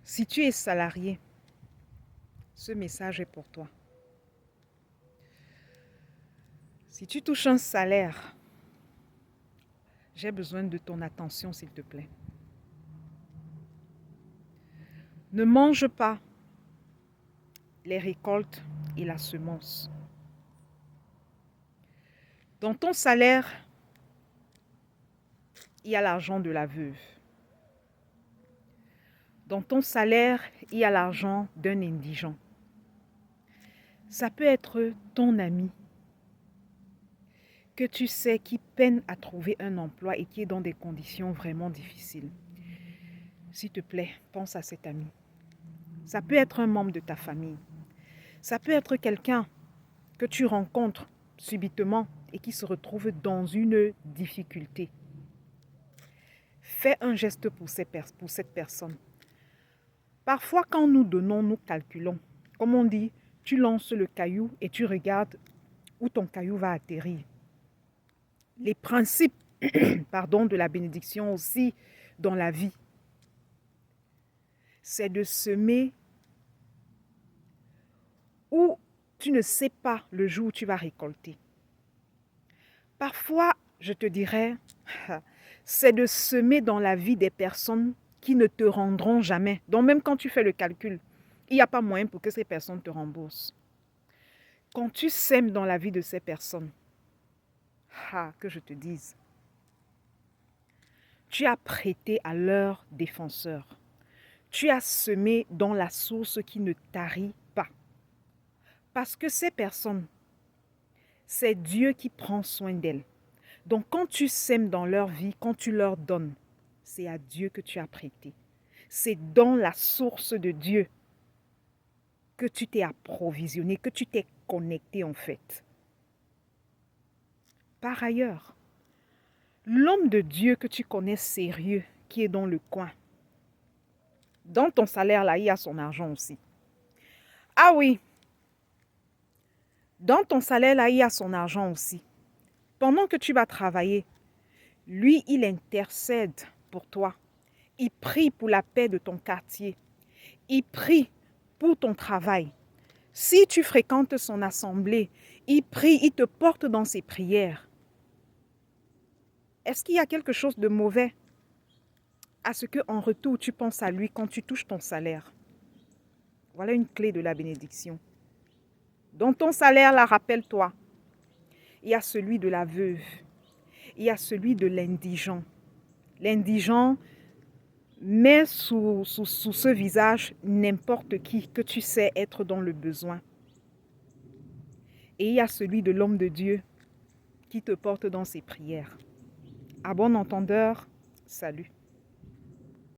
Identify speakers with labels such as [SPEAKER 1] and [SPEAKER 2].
[SPEAKER 1] Si tu es salarié, ce message est pour toi. Si tu touches un salaire, j'ai besoin de ton attention, s'il te plaît. Ne mange pas les récoltes et la semence. Dans ton salaire, il y a l'argent de la veuve. Dans ton salaire, il y a l'argent d'un indigent. Ça peut être ton ami que tu sais qui peine à trouver un emploi et qui est dans des conditions vraiment difficiles. S'il te plaît, pense à cet ami. Ça peut être un membre de ta famille. Ça peut être quelqu'un que tu rencontres subitement et qui se retrouve dans une difficulté. Fais un geste pour cette personne. Parfois, quand nous donnons, nous calculons. Comme on dit, tu lances le caillou et tu regardes où ton caillou va atterrir. Les principes de la bénédiction aussi dans la vie, c'est de semer où tu ne sais pas le jour où tu vas récolter. Parfois, je te dirais, c'est de semer dans la vie des personnes qui ne te rendront jamais. Donc même quand tu fais le calcul, il n'y a pas moyen pour que ces personnes te remboursent. Quand tu sèmes dans la vie de ces personnes, que je te dise, tu as prêté à leurs défenseurs. Tu as semé dans la source qui ne tarit pas. Parce que ces personnes, c'est Dieu qui prend soin d'elles. Donc quand tu sèmes dans leur vie, quand tu leur donnes, c'est à Dieu que tu as prêté. C'est dans la source de Dieu que tu t'es approvisionné, que tu t'es connecté en fait. Par ailleurs, l'homme de Dieu que tu connais sérieux, qui est dans le coin, dans ton salaire là, il y a son argent aussi. Ah oui, dans ton salaire là, il y a son argent aussi. Pendant que tu vas travailler, lui, il intercède pour toi. Il prie pour la paix de ton quartier. Il prie pour ton travail. Si tu fréquentes son assemblée, il prie, il te porte dans ses prières. Est-ce qu'il y a quelque chose de mauvais à ce qu'en retour, tu penses à lui quand tu touches ton salaire? Voilà une clé de la bénédiction. Dans ton salaire, là, rappelle-toi, il y a celui de la veuve, il y a celui de l'indigent. L'indigent met sous ce visage n'importe qui que tu sais être dans le besoin. Et il y a celui de l'homme de Dieu qui te porte dans ses prières. À bon entendeur, salut.